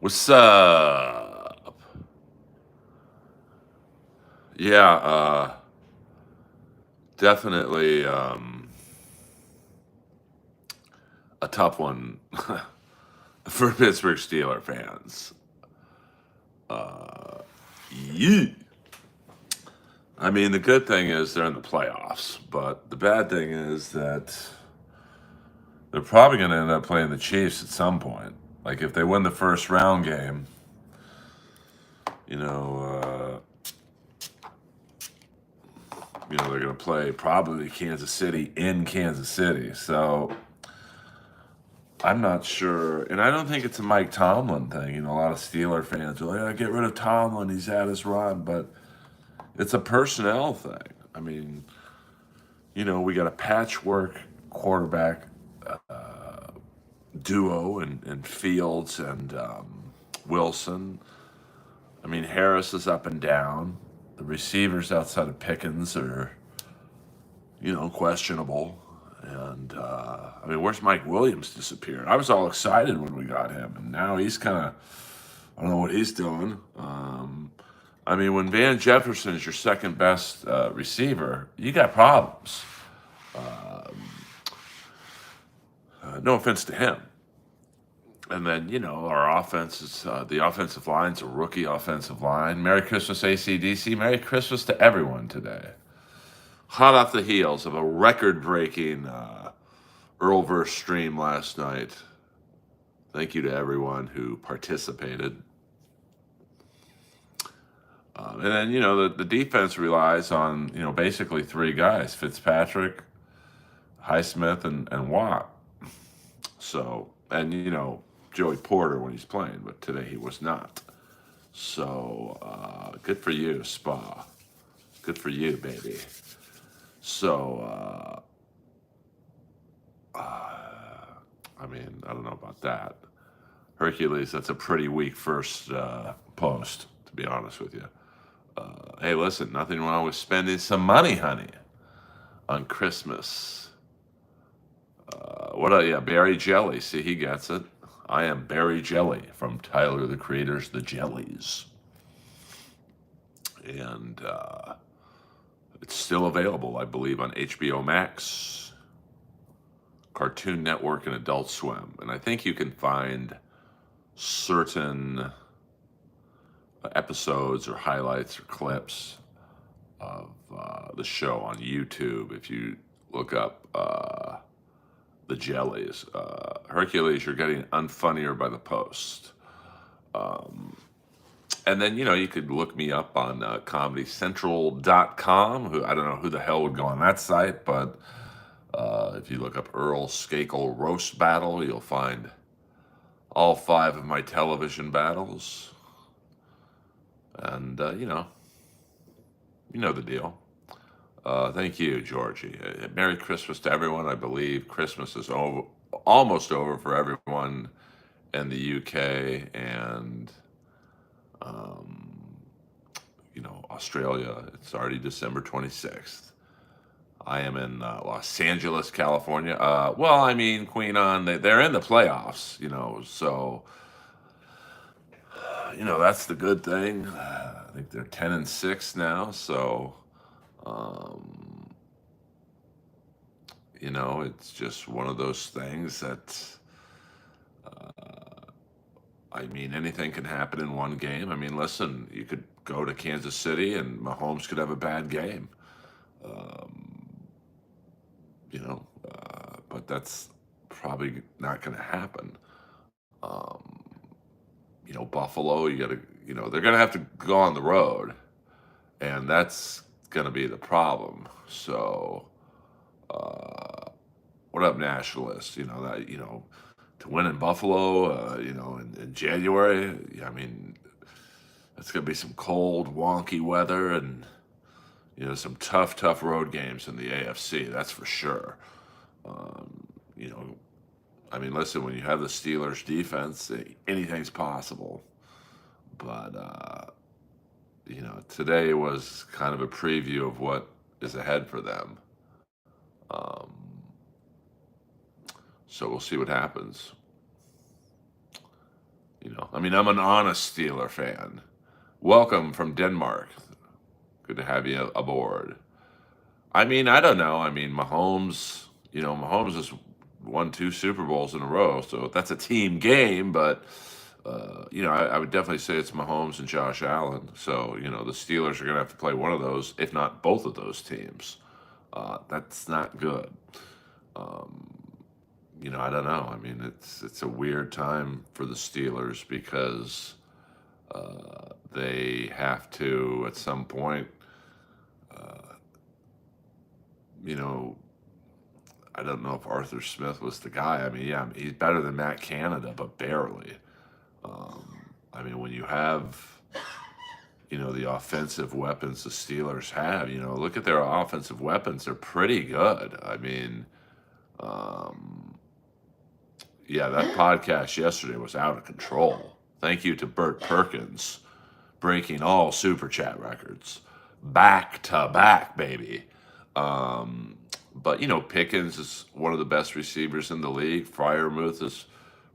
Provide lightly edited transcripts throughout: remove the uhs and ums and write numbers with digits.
What's up? Yeah, definitely a tough one for Pittsburgh Steelers fans. Uh, yeah. I mean, the good thing is they're in the playoffs, but the bad thing is that they're probably going to end up playing the Chiefs at some point. Like if they win the first round game, you know, they're going to play probably Kansas City in Kansas City. So I'm not sure, and I don't think it's a Mike Tomlin thing. A lot of Steeler fans are like, "Get rid of Tomlin; he's had his run." But it's a personnel thing. I mean, we got a patchwork quarterback duo and Fields and Wilson. I mean, Harris is up and down. The receivers outside of Pickens are, questionable. And I mean, where's Mike Williams disappeared? I was all excited when we got him, and now he's kind of, I don't know what he's doing. I mean, when Van Jefferson is your second best receiver, you got problems. No offense to him. And then, our offense is the offensive line's a rookie offensive line. Merry Christmas, ACDC. Merry Christmas to everyone today. Hot off the heels of a record breaking Earlverse stream last night. Thank you to everyone who participated. And then, the defense relies on, basically three guys: Fitzpatrick, Highsmith, and Watt. So, and, Joey Porter when he's playing, but today he was not. So, good for you, Spa. Good for you, baby. So, I mean, I don't know about that. Hercules, that's a pretty weak first post, to be honest with you. Hey, listen, nothing wrong with spending some money, honey, on Christmas. Yeah, Barry Jelly. See, he gets it. I am Barry Jelly from Tyler the Creator's The Jellies. And it's still available, I believe, on HBO Max, Cartoon Network, and Adult Swim. And I think you can find certain episodes or highlights or clips of the show on YouTube if you look up the Jellies. Hercules, you're getting unfunnier by the post. And then, you could look me up on comedycentral.com. I don't know who the hell would go on that site, but if you look up Earl Skakel Roast Battle, you'll find all 5 of my television battles. And, you know the deal. Thank you, Georgie. Merry Christmas to everyone. I believe Christmas is almost over for everyone in the UK and, Australia. It's already December 26th. I am in Los Angeles, California. Well, I mean, Queen on, they're in the playoffs, so, that's the good thing. I think they're 10-6 now, so, um, it's just one of those things that, I mean, anything can happen in one game. I mean, listen, you could go to Kansas City and Mahomes could have a bad game. Um, but that's probably not going to happen. Um, Buffalo, you got to, they're going to have to go on the road, and that's going to be the problem. So, what up, nationalists? To win in Buffalo, in January. I mean, it's going to be some cold, wonky weather, and some tough road games in the AFC. That's for sure. Um, you know, I mean, listen, when you have the Steelers defense, anything's possible. But today was kind of a preview of what is ahead for them. Um, so we'll see what happens. I mean, I'm an honest Steeler fan. Welcome from Denmark. Good to have you aboard. I mean, I don't know. I mean, Mahomes has won two Super Bowls in a row, so that's a team game. But I would definitely say it's Mahomes and Josh Allen. So the Steelers are going to have to play one of those, if not both of those teams. That's not good. Um, I don't know. I mean, it's a weird time for the Steelers because they have to at some point. Uh, you know, I don't know if Arthur Smith was the guy. I mean, yeah, he's better than Matt Canada, but barely. I mean, when you have, the offensive weapons the Steelers have, look at their offensive weapons. They're pretty good. I mean, um, yeah, that podcast yesterday was out of control. Thank you to Burt Perkins breaking all super chat records back to back, baby. Um, but Pickens is one of the best receivers in the league. Freiermuth is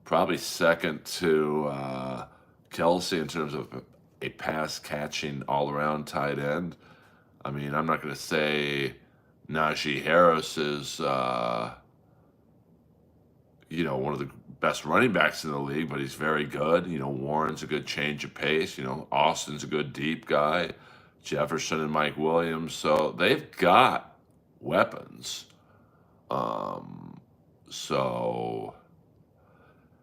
probably second to Kelsey in terms of a pass catching all around tight end. I mean, I'm not going to say Najee Harris is one of the best running backs in the league, but he's very good. Warren's a good change of pace. Austin's a good deep guy. Jefferson and Mike Williams. So they've got weapons. Um, so,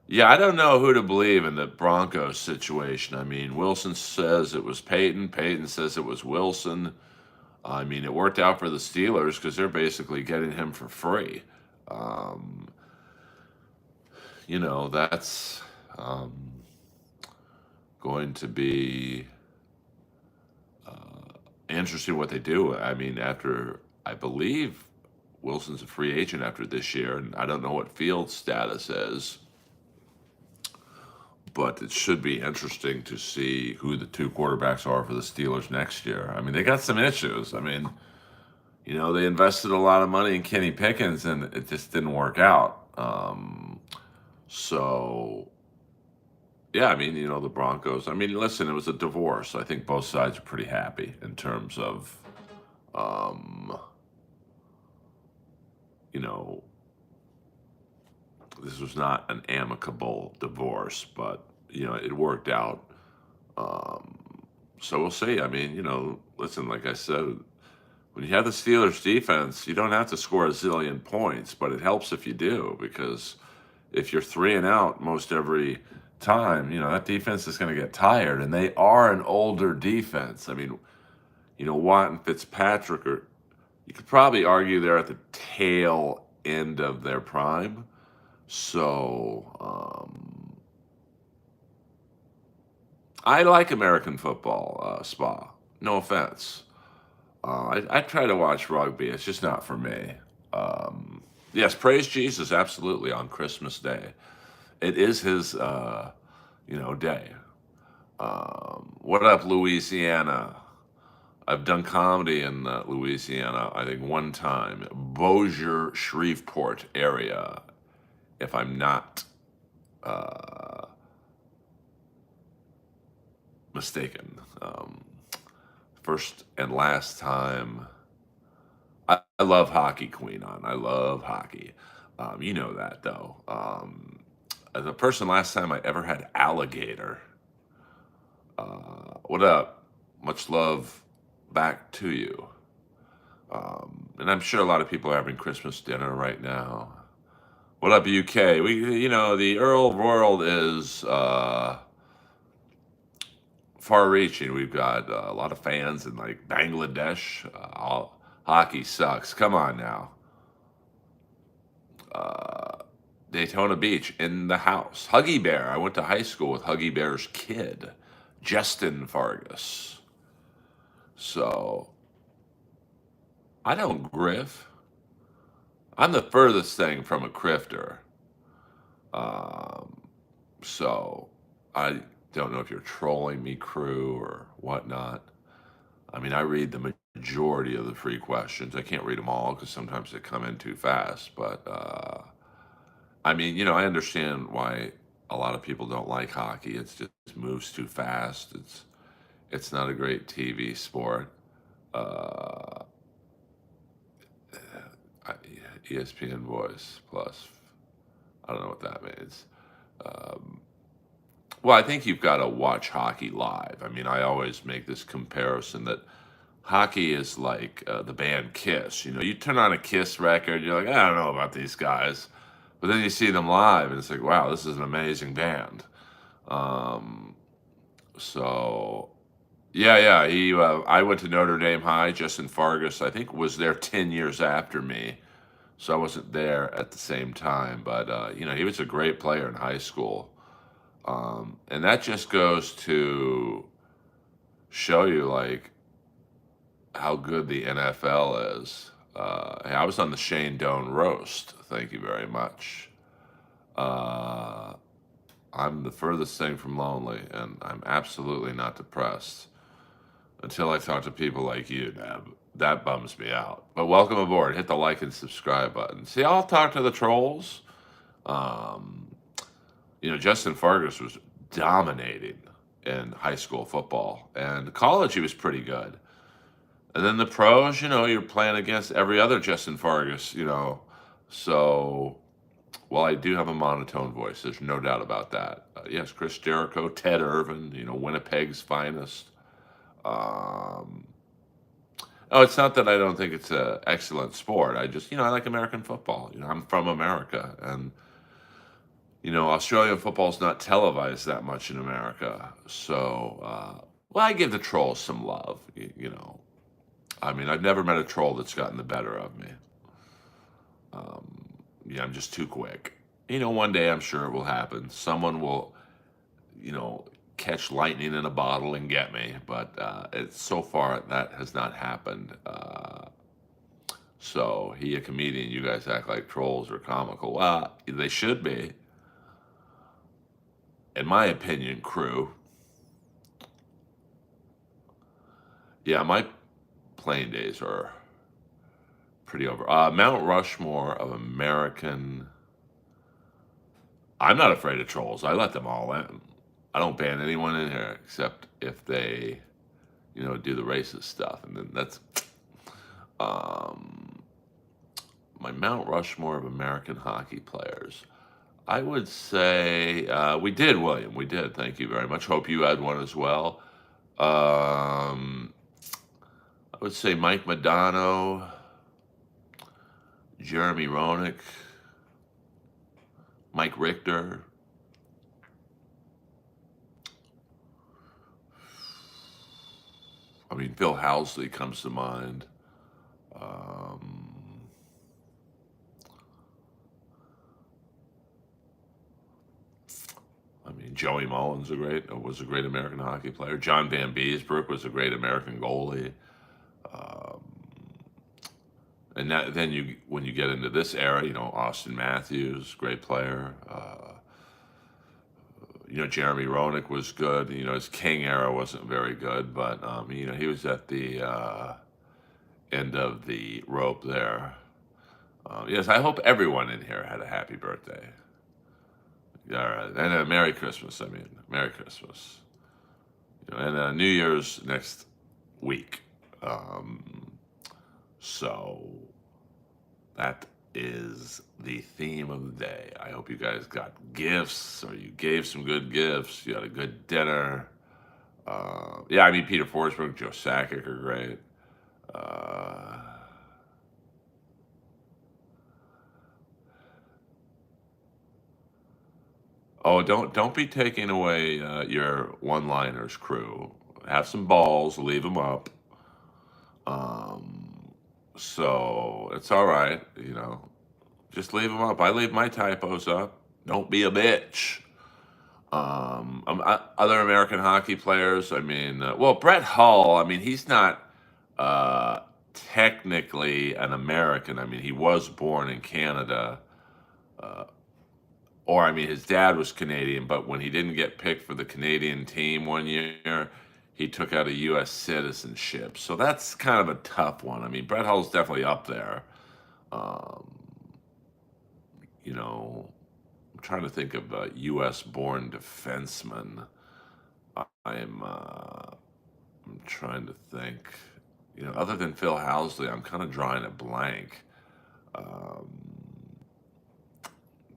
yeah, I don't know who to believe in the Broncos situation. I mean, Wilson says it was Peyton. Peyton says it was Wilson. I mean, it worked out for the Steelers because they're basically getting him for free. Um, that's going to be interesting what they do. I mean, I believe Wilson's a free agent after this year, and I don't know what Fields' status is, but it should be interesting to see who the two quarterbacks are for the Steelers next year. I mean, they got some issues. I mean, they invested a lot of money in Kenny Pickens, and it just didn't work out. So, yeah, I mean, the Broncos. I mean, listen, it was a divorce. I think both sides are pretty happy in terms of, um, you know, this was not an amicable divorce, but, it worked out. Um, so we'll see. I mean, listen, like I said, when you have the Steelers defense, you don't have to score a zillion points, but it helps if you do, because if you're 3-and-out most every time, that defense is going to get tired, and they are an older defense. I mean, Watt and Fitzpatrick you could probably argue they're at the tail end of their prime. So, I like American football, Spa. No offense. I try to watch rugby. It's just not for me. Yes, praise Jesus, absolutely, on Christmas Day. It is his, day. What up, Louisiana? I've done comedy in Louisiana, I think one time. Bossier, Shreveport area, if I'm not uh, mistaken. First and last time. I love hockey, Queen on. I love hockey. You know that, though. The person last time I ever had alligator. What up? Much love back to you. And I'm sure a lot of people are having Christmas dinner right now. What up, UK? The Earl world is far-reaching. We've got a lot of fans in like Bangladesh. Hockey sucks. Come on now. Daytona Beach in the house. Huggy Bear. I went to high school with Huggy Bear's kid, Justin Fargus. So I don't griff. I'm the furthest thing from a crifter. So I don't know if you're trolling me, crew, or whatnot. I mean, I read the majority of the free questions. I can't read them all because sometimes they come in too fast. But I mean, I understand why a lot of people don't like hockey. It's just moves too fast. It's not a great TV sport. Uh, I, ESPN Voice Plus. I don't know what that means. Um, well, I think you've got to watch hockey live. I mean, I always make this comparison that hockey is like the band Kiss. You know, you turn on a Kiss record, you're like, I don't know about these guys. But then you see them live, and it's like, wow, this is an amazing band. Um, so, yeah, yeah. I went to Notre Dame High. Justin Fargas, I think, was there 10 years after me. So I wasn't there at the same time. But, he was a great player in high school. And that just goes to show you, like, how good the NFL is. Hey, I was on the Shane Doan roast. Thank you very much. Uh, I'm the furthest thing from lonely, and I'm absolutely not depressed until I talk to people like you, Deb. That bums me out. But welcome aboard. Hit the like and subscribe button. See, I'll talk to the trolls. Um, Justin Fargas was dominating in high school football, and college he was pretty good. And then the pros, you're playing against every other Justin Fargas. So, well, I do have a monotone voice. There's no doubt about that. Yes, Chris Jericho, Ted Irvin, Winnipeg's finest. Um, oh, it's not that I don't think it's an excellent sport. I just, I like American football. I'm from America. And, Australian football's not televised that much in America. So, well, I give the trolls some love, I mean, I've never met a troll that's gotten the better of me. I'm just too quick. One day I'm sure it will happen. Someone will, catch lightning in a bottle and get me. But so far that has not happened. So he a comedian. You guys act like trolls are comical. Well, they should be. In my opinion, crew. Yeah, my playing days are pretty over. Mount Rushmore of American. I'm not afraid of trolls. I let them all in. I don't ban anyone in here except if they, do the racist stuff, and then that's my Mount Rushmore of American hockey players. I would say we did, William. We did. Thank you very much. Hope you had one as well. I would say Mike Modano, Jeremy Roenick, Mike Richter. I mean, Phil Housley comes to mind. I mean, Joey Mullins was a great American hockey player. John Van Beesbrook was a great American goalie. Um, and then when you get into this era, Austin Matthews, great player. Jeremy Roenick was good. His King era wasn't very good, but he was at the end of the rope there. Yes, I hope everyone in here had a happy birthday. All right, and a Merry Christmas. Merry Christmas. And New Year's next week. So that is the theme of the day. I hope you guys got gifts, or you gave some good gifts. You had a good dinner. Peter Forsberg, Joe Sakic are great. Oh, don't be taking away your one-liners, crew. Have some balls, leave them up. So it's all right, just leave them up. I leave my typos up. Don't be a bitch. Other American hockey players. I mean, well, Brett Hull. I mean, he's not technically an American. I mean, he was born in Canada, or I mean, his dad was Canadian. But when he didn't get picked for the Canadian team one year, he took out a U.S. citizenship. So that's kind of a tough one. I mean, Brett Hull's definitely up there. I'm trying to think of U.S. born defensemen. I'm trying to think. Other than Phil Housley, I'm kind of drawing a blank. Um,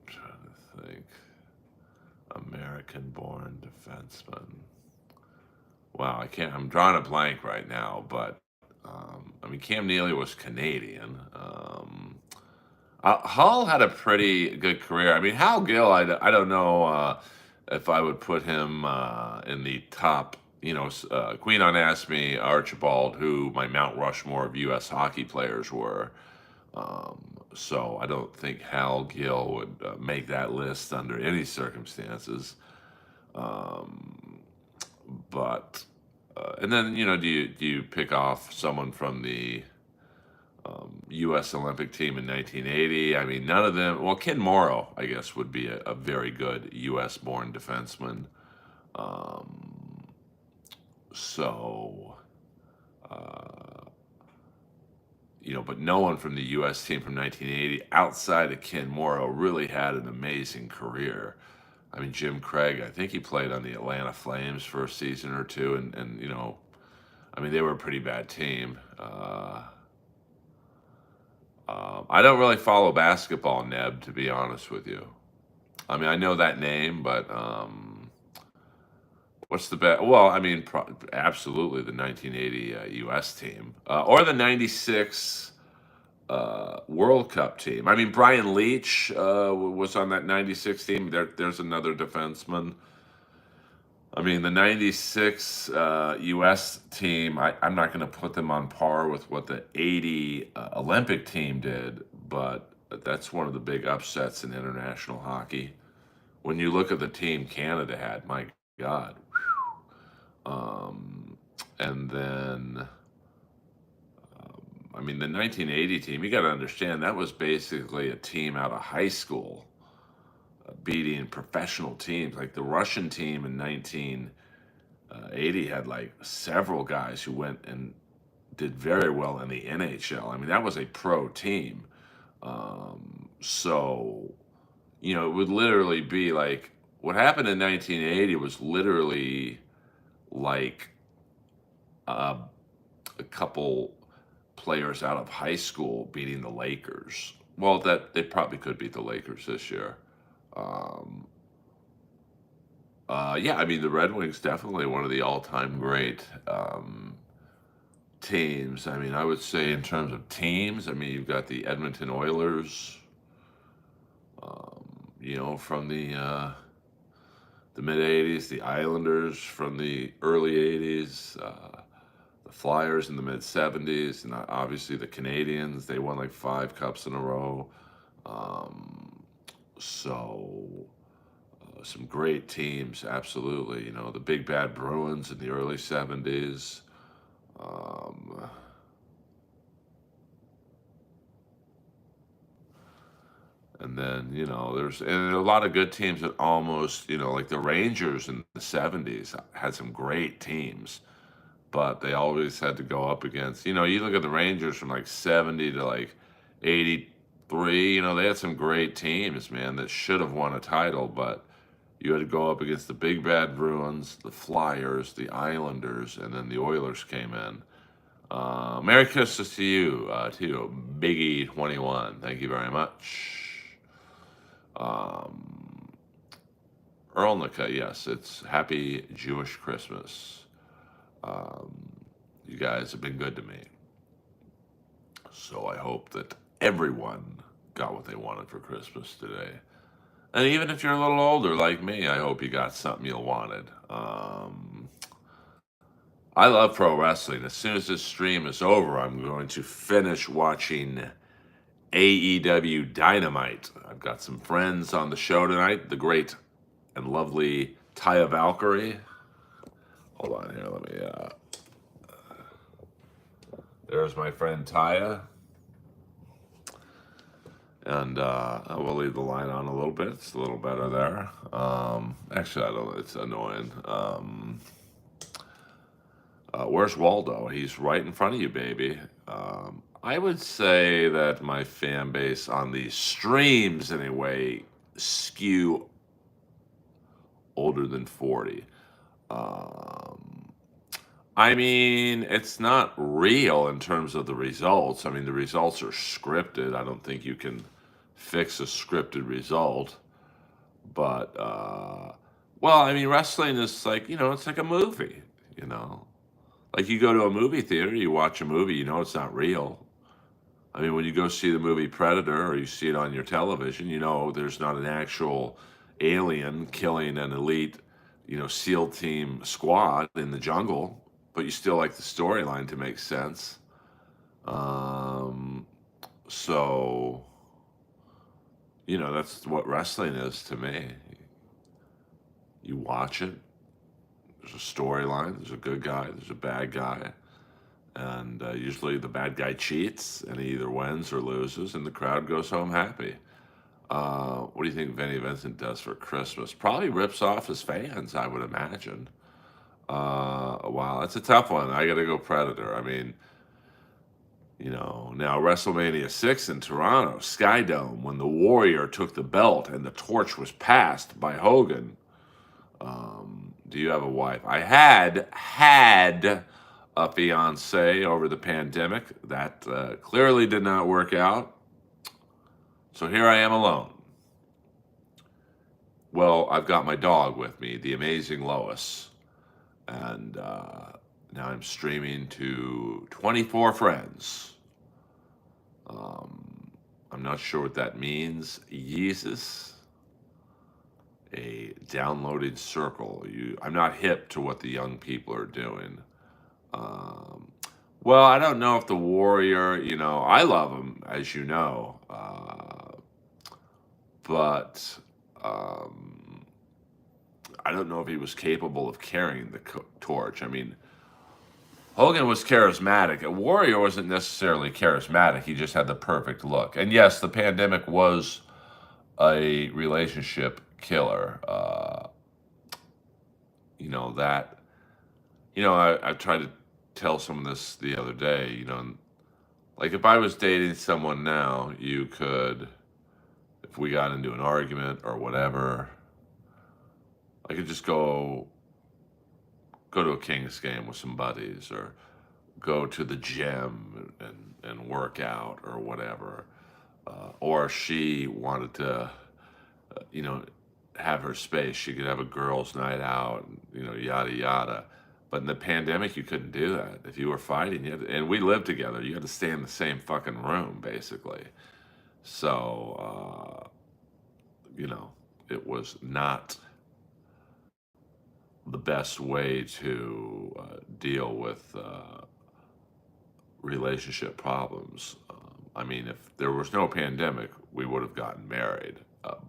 trying to think. American born defenseman. Wow, I can't. I'm drawing a blank right now, but I mean, Cam Neely was Canadian. Hull had a pretty good career. I mean, Hal Gill, I don't know if I would put him in the top. Queen asked me Archibald, who my Mount Rushmore of U.S. hockey players were. So I don't think Hal Gill would make that list under any circumstances. Um, but and then do you pick off someone from the U.S. Olympic team in 1980? I mean, none of them. Well, Ken Morrow, I guess, would be a very good U.S. born defenseman. Um, so, uh, but no one from the U.S. team from 1980 outside of Ken Morrow really had an amazing career. I mean, Jim Craig, I think he played on the Atlanta Flames for a season or two, and I mean, they were a pretty bad team. I don't really follow basketball, Neb, to be honest with you. I mean, I know that name, but what's the best? Well, I mean, absolutely the 1980 U.S. team or the '96 World Cup team. I mean, Brian Leach was on that '96 team. There's another defenseman. I mean, the '96 U.S. team, I'm not going to put them on par with what the '80 Olympic team did, but that's one of the big upsets in international hockey. When you look at the team Canada had, my God. Um, and then, I mean, the 1980 team, you got to understand, that was basically a team out of high school beating professional teams. Like the Russian team in 1980 had like several guys who went and did very well in the NHL. I mean, that was a pro team. So, it would literally be like what happened in 1980 was literally like uh, a couple players out of high school beating the Lakers. Well, that they probably could beat the Lakers this year. Um, yeah, I mean the Red Wings definitely one of the all-time great teams. I mean, I would say in terms of teams, I mean you've got the Edmonton Oilers, from the mid '80s, the Islanders from the early '80s, the Flyers in the mid '70s, and obviously the Canadians. They won like 5 cups in a row. Um, so some great teams, absolutely. The Big Bad Bruins in the early '70s. Um, and then, there's a lot of good teams that almost, like the Rangers in the '70s had some great teams, but they always had to go up against, you look at the Rangers from like '70 to like '83, they had some great teams, man, that should have won a title, but you had to go up against the Big Bad Bruins, the Flyers, the Islanders, and then the Oilers came in. Merry Christmas to you, Biggie 21. Thank you very much. Um, Earlnica, yes, it's Happy Jewish Christmas. Um, you guys have been good to me. So I hope that everyone got what they wanted for Christmas today. And even if you're a little older like me, I hope you got something you wanted. I love pro wrestling. As soon as this stream is over, I'm going to finish watching AEW Dynamite. I've got some friends on the show tonight. The great and lovely Taya Valkyrie. Hold on here. Let me. There's my friend Taya. And I will leave the light on a little bit. It's a little better there. Actually, I don't. It's annoying. Where's Waldo? He's right in front of you, baby. I would say that my fan base on the streams, anyway, skew older than 40. Um, I mean, it's not real in terms of the results. I mean, the results are scripted. I don't think you can fix a scripted result. But, well, I mean, wrestling is like, it's like a movie, you know? Like you go to a movie theater, you watch a movie, it's not real. I mean, when you go see the movie Predator or you see it on your television, there's not an actual alien killing an elite, SEAL team squad in the jungle, but you still like the storyline to make sense. Um, so, that's what wrestling is to me. You watch it, there's a storyline, there's a good guy, there's a bad guy. And usually the bad guy cheats and he either wins or loses, and the crowd goes home happy. What do you think Vinnie Vincent does for Christmas? Probably rips off his fans, I would imagine. Wow, that's a tough one. I got to go Predator. I mean, now WrestleMania 6 in Toronto, Sky Dome, when the Warrior took the belt and the torch was passed by Hogan. Do you have a wife? I had a fiance over the pandemic. That clearly did not work out. So here I am alone. Well, I've got my dog with me, the amazing Lois. And now I'm streaming to 24 friends. I'm not sure what that means. Jesus. A downloaded circle. I'm not hip to what the young people are doing. Well, I don't know if the Warrior, I love him, as you know, but I don't know if he was capable of carrying the torch. I mean, Hogan was charismatic. A Warrior wasn't necessarily charismatic. He just had the perfect look. And yes, the pandemic was a relationship killer. I tried to tell someone this the other day, like if I was dating someone now, you could, if we got into an argument or whatever, I could just go to a Kings game with some buddies or go to the gym and work out or whatever. Or she wanted to, have her space. She could have a girls' night out, yada, yada. But in the pandemic, you couldn't do that. If you were fighting, and we lived together, you had to stay in the same fucking room, basically. So, it was not the best way to deal with relationship problems. I mean, if there was no pandemic, we would have gotten married.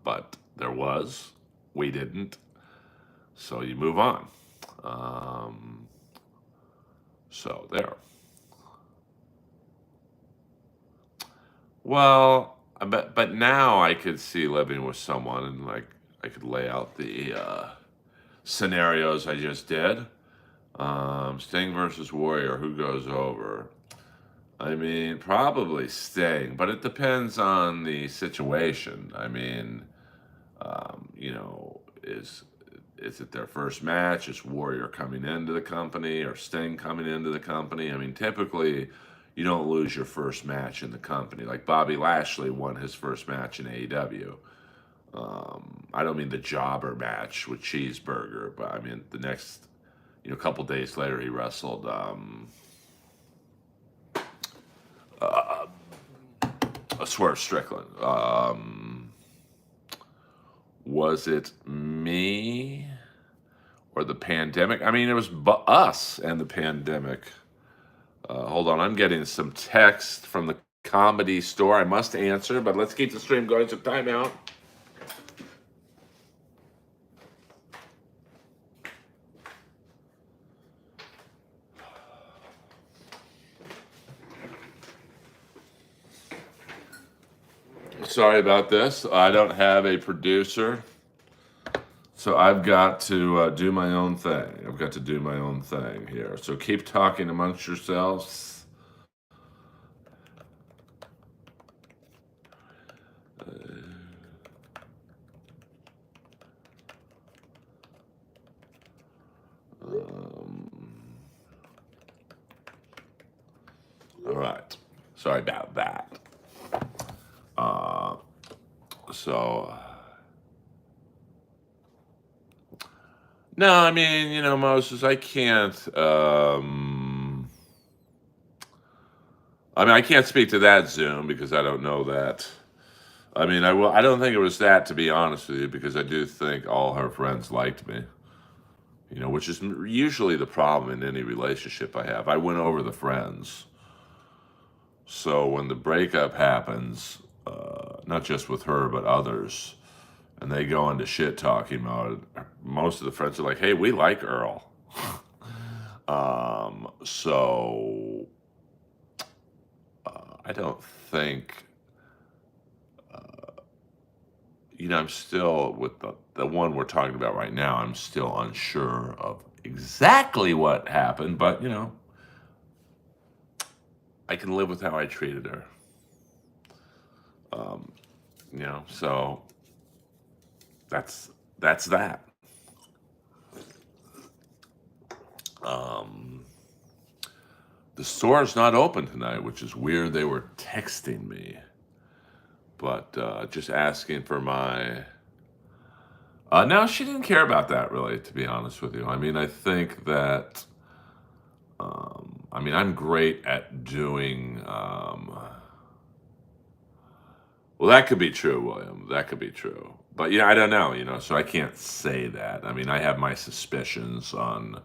But there was. We didn't. So you move on. So there. Well, but now I could see living with someone and like I could lay out the scenarios I just did. Sting versus Warrior, who goes over? I mean, probably Sting, but it depends on the situation. I mean, is it their first match? Is Warrior coming into the company or Sting coming into the company? I mean, typically, you don't lose your first match in the company. Like Bobby Lashley won his first match in AEW. I don't mean the jobber match with Cheeseburger, but I mean the next, a couple days later he wrestled Swerve Strickland. Was it me or the pandemic? I mean, it was us and the pandemic. Hold on, I'm getting some text from the Comedy Store. I must answer, but let's keep the stream going. So time out. Sorry about this. I don't have a producer. So I've got to do my own thing. I've got to do my own thing here. So keep talking amongst yourselves. Um, all right. Sorry about that. Uh, so, no, I mean, Moses, I can't. I mean, I can't speak to that Zoom because I don't know that. I mean, I will. I don't think it was that, to be honest with you, because I do think all her friends liked me. Which is usually the problem in any relationship I have. I win over the friends. So when the breakup happens, not just with her but others, and they go into shit talking mode, most of the friends are like, "Hey, we like Earl." So I don't think. I'm still with the one we're talking about right now. I'm still unsure of exactly what happened, but I can live with how I treated her. Um, so that's that. Um, the store's not open tonight, which is weird. They were texting me, but just asking for my. No, she didn't care about that really, to be honest with you. I mean, I think that. I mean, I'm great at doing. Well, that could be true, William. That could be true. But I don't know, so I can't say that. I mean, I have my suspicions on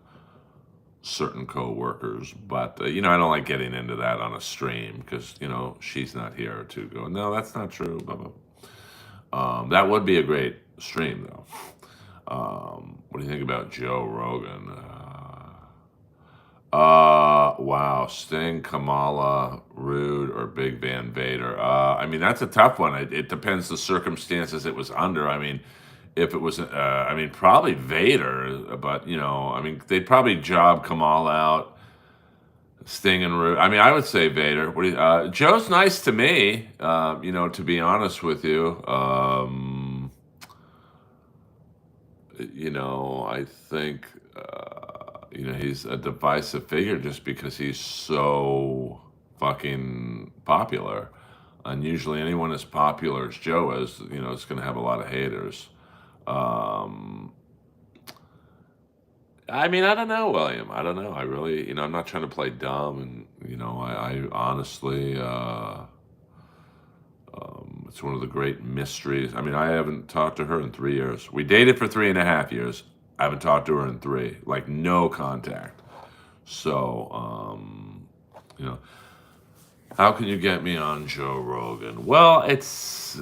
certain coworkers, but I don't like getting into that on a stream because she's not here to go. No, that's not true. Blah, blah. That would be a great stream, though. What do you think about Joe Rogan? Wow, Sting, Kamala, Rude, or Big Van Vader. I mean, that's a tough one. It depends the circumstances it was under. I mean, if it was, I mean, probably Vader, but I mean, they'd probably job Kamala out, Sting and Rude. I mean, I would say Vader. Joe's nice to me. To be honest with you. I think. He's a divisive figure just because he's so fucking popular. And usually anyone as popular as Joe is, is going to have a lot of haters. Um, I mean, I don't know, William. I don't know. I really, I'm not trying to play dumb. And, I honestly, it's one of the great mysteries. I mean, I haven't talked to her in 3 years. We dated for 3.5 years. I haven't talked to her in 3, like no contact. So, how can you get me on Joe Rogan? Well, it's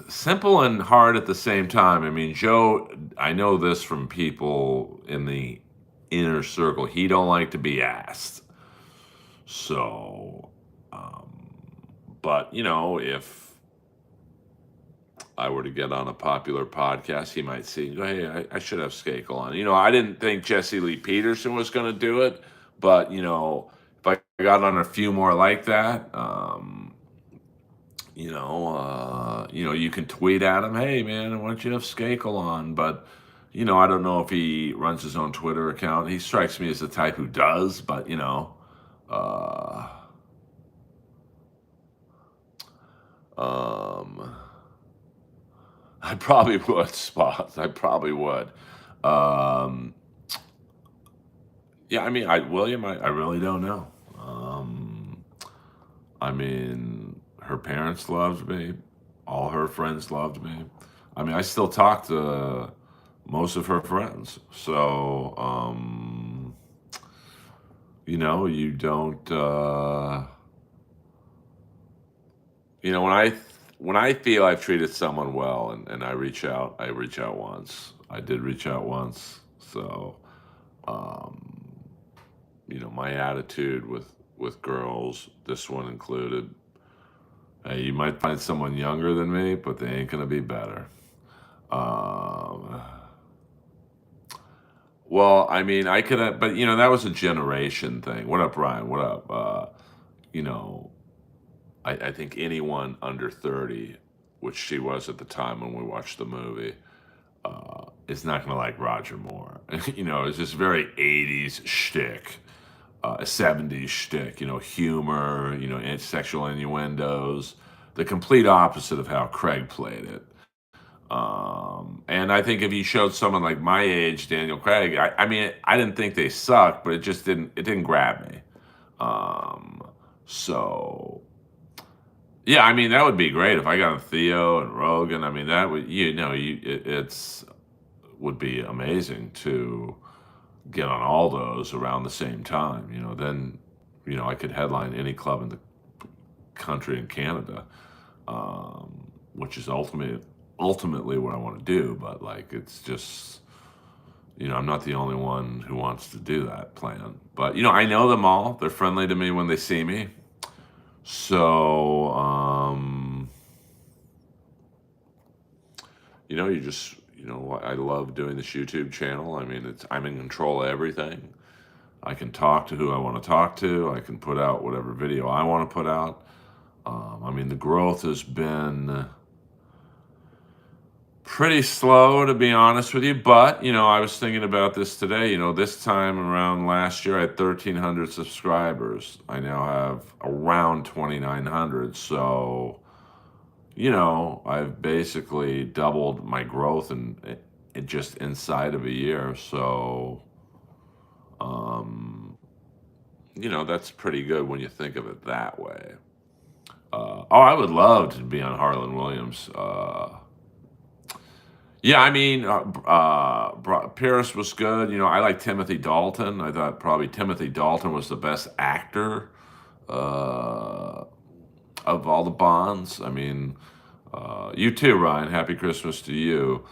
simple and hard at the same time. I mean, Joe, I know this from people in the inner circle. He don't like to be asked. So, but if I were to get on a popular podcast, he might see, go, hey, I should have Skakel on. I didn't think Jesse Lee Peterson was going to do it, but if I got on a few more like that, you can tweet at him, hey man, I want you to have Skakel on, but I don't know if he runs his own Twitter account. He strikes me as the type who does, but uh, um, I probably would, Spots. I probably would. Um, yeah, I mean, William, I really don't know. I mean, her parents loved me. All her friends loved me. I mean, I still talk to most of her friends. So, you don't. When I feel I've treated someone well and I reach out, I reach out once. I did reach out once. So, um, my attitude with girls, this one included. Hey, you might find someone younger than me, but they ain't gonna be better. Um, well, I mean, I could have, but that was a generation thing. What up, Ryan? What up? You know, I think anyone under 30, which she was at the time when we watched the movie, is not going to like Roger Moore. It's just very 80s shtick, 70s shtick, humor, and sexual innuendos, the complete opposite of how Craig played it. And I think if you showed someone like my age, Daniel Craig, I mean, I didn't think they sucked, but it didn't grab me. Um, so yeah, I mean, that would be great if I got Theo and Rogan. I mean, that would, it's would be amazing to get on all those around the same time. Then, I could headline any club in the country in Canada, which is ultimately what I want to do. But like, it's just, I'm not the only one who wants to do that plan. But I know them all. They're friendly to me when they see me. So, you just, I love doing this YouTube channel. I mean, I'm in control of everything. I can talk to who I want to talk to. I can put out whatever video I want to put out. I mean, the growth has been pretty slow, to be honest with you. But, I was thinking about this today. This time around last year, I had 1,300 subscribers. I now have around 2,900. So, I've basically doubled my growth and it just inside of a year. So, that's pretty good when you think of it that way. I would love to be on Harlan Williams. Yeah, I mean, Pierce was good. I like Timothy Dalton. I thought probably Timothy Dalton was the best actor uh, of all the Bonds. I mean, you too, Ryan. Happy Christmas to you.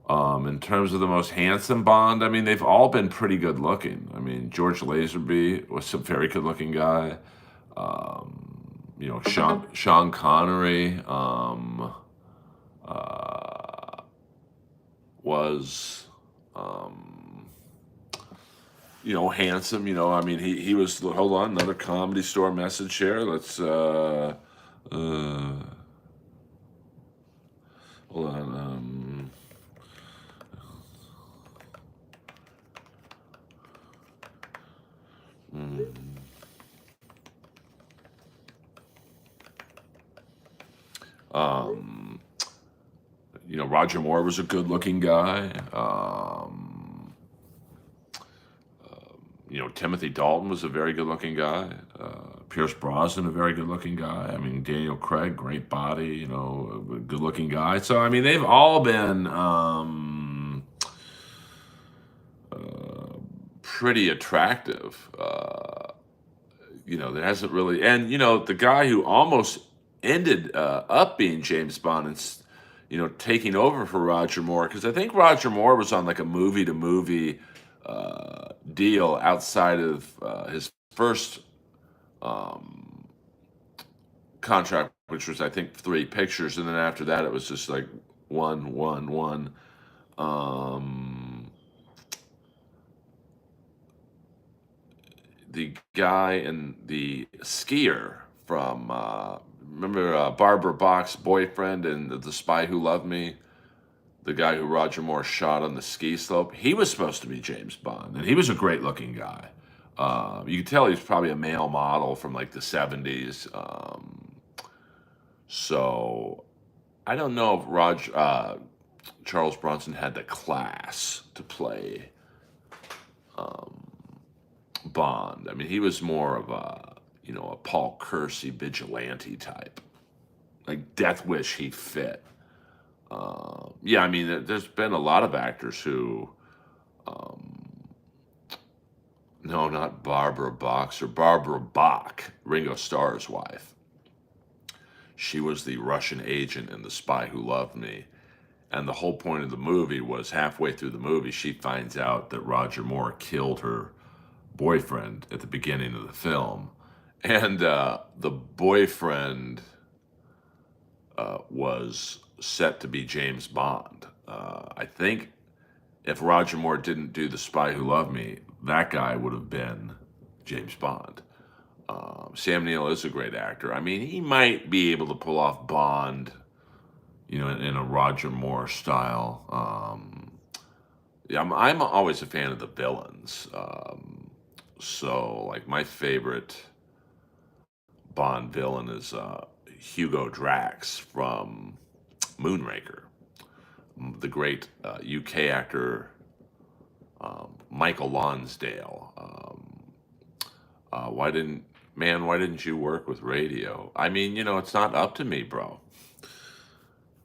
In terms of the most handsome Bond, I mean, they've all been pretty good looking. I mean, George Lazenby was a very good looking guy. Sean Connery was, handsome. I mean, he was. Hold on, another Comedy Store message here. Let's hold on. Um, Roger Moore was a good-looking guy. Timothy Dalton was a very good-looking guy. Pierce Brosnan, a very good-looking guy. I mean, Daniel Craig, great body, a good-looking guy. So, I mean, they've all been pretty attractive. There hasn't really, and the guy who almost ended up being James Bond and taking over for Roger Moore, because I think Roger Moore was on like a movie-to-movie deal outside of his first contract, which was I think 3 pictures, and then after that it was just like one. The guy and the skier from remember Barbara Bach's boyfriend and the Spy Who Loved Me, the guy who Roger Moore shot on the ski slope. He was supposed to be James Bond, and he was a great looking guy. You could tell he was probably a male model from like the 70s. So I don't know if Charles Bronson had the class to play Bond. I mean, he was more of a Paul Kersey vigilante type. Like Death Wish, he fit. Yeah, I mean, there's been a lot of actors who, no, not Barbara Box or Barbara Bach, Ringo Starr's wife. She was the Russian agent in The Spy Who Loved Me. And the whole point of the movie was halfway through the movie, she finds out that Roger Moore killed her boyfriend at the beginning of the film. And the boyfriend was set to be James Bond. I think if Roger Moore didn't do The Spy Who Loved Me, that guy would have been James Bond. Sam Neill is a great actor. I mean, he might be able to pull off Bond, in a Roger Moore style. Yeah, I'm always a fan of the villains. So like my favorite Bond villain is Hugo Drax from Moonraker. The great UK actor Michael Lonsdale. Why didn't man? Why didn't you work with radio? I mean, it's not up to me, bro.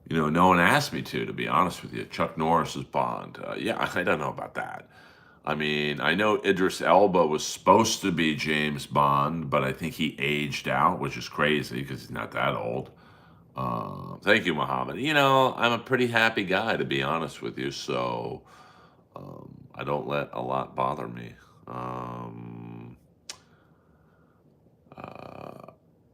No one asked me to be honest with you. Chuck Norris's Bond. Yeah, I don't know about that. I mean, I know Idris Elba was supposed to be James Bond, but I think he aged out, which is crazy because he's not that old. Thank you, Muhammad. I'm a pretty happy guy, to be honest with you, so I don't let a lot bother me. Um, uh,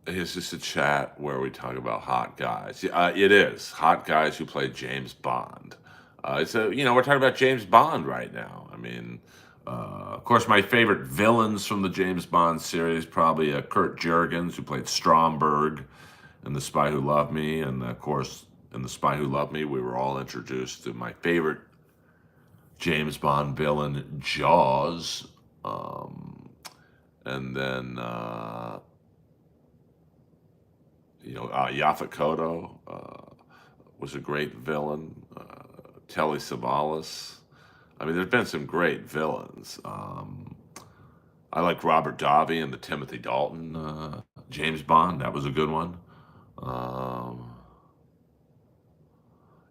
it's just a chat where we talk about hot guys. Yeah, it is hot guys who play James Bond. We're talking about James Bond right now. I mean, of course, my favorite villains from the James Bond series probably Kurt Jurgens, who played Stromberg in The Spy Who Loved Me, and of course, in The Spy Who Loved Me, we were all introduced to my favorite James Bond villain, Jaws, and then Yaphet Kotto was a great villain. Telly Savalas. I mean, there's been some great villains. I like Robert Davi and the Timothy Dalton James Bond. That was a good one. Um,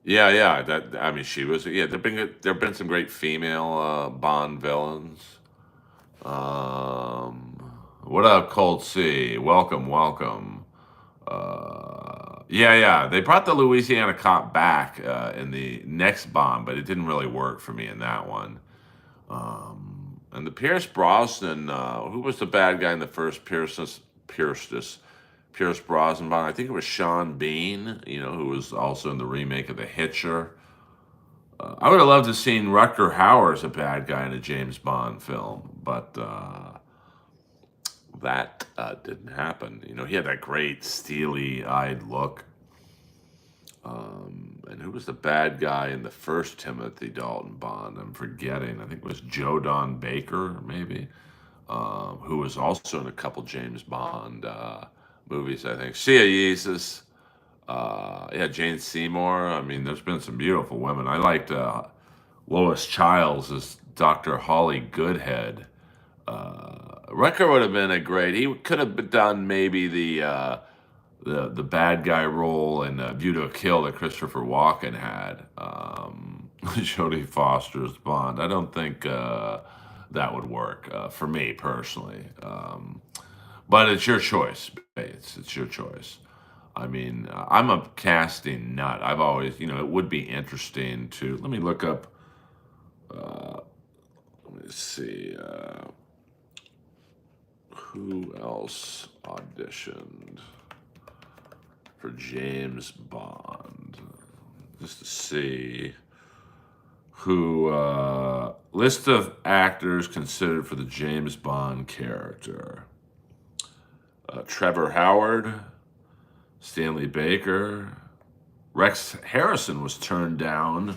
yeah. That I mean, she was. Yeah, there've been some great female Bond villains. What up, Cold Sea? Welcome, welcome. Yeah. They brought the Louisiana Cop back in the next Bond, but it didn't really work for me in that one. And the Pierce Brosnan, who was the bad guy in the first Pierce Brosnan Bond? I think it was Sean Bean, who was also in the remake of The Hitcher. I would have loved to have seen Rutger Hauer as a bad guy in a James Bond film, but that didn't happen. He had that great steely-eyed look. And who was the bad guy in the first Timothy Dalton Bond? I'm forgetting. I think it was Joe Don Baker, maybe, who was also in a couple James Bond movies, I think. Sia Yeezus. Yeah, Jane Seymour. I mean, there's been some beautiful women. I liked Lois Childs as Dr. Holly Goodhead. Rucker would have been a great. He could have done maybe the bad guy role in View to a Kill that Christopher Walken had. Jodie Foster's Bond. I don't think that would work for me personally. But it's your choice, Bates. It's your choice. I mean, I'm a casting nut. I've always, it would be interesting to. Let me look up. Let me see. Who else auditioned for James Bond? Just to see who list of actors considered for the James Bond character. Trevor Howard, Stanley Baker, Rex Harrison was turned down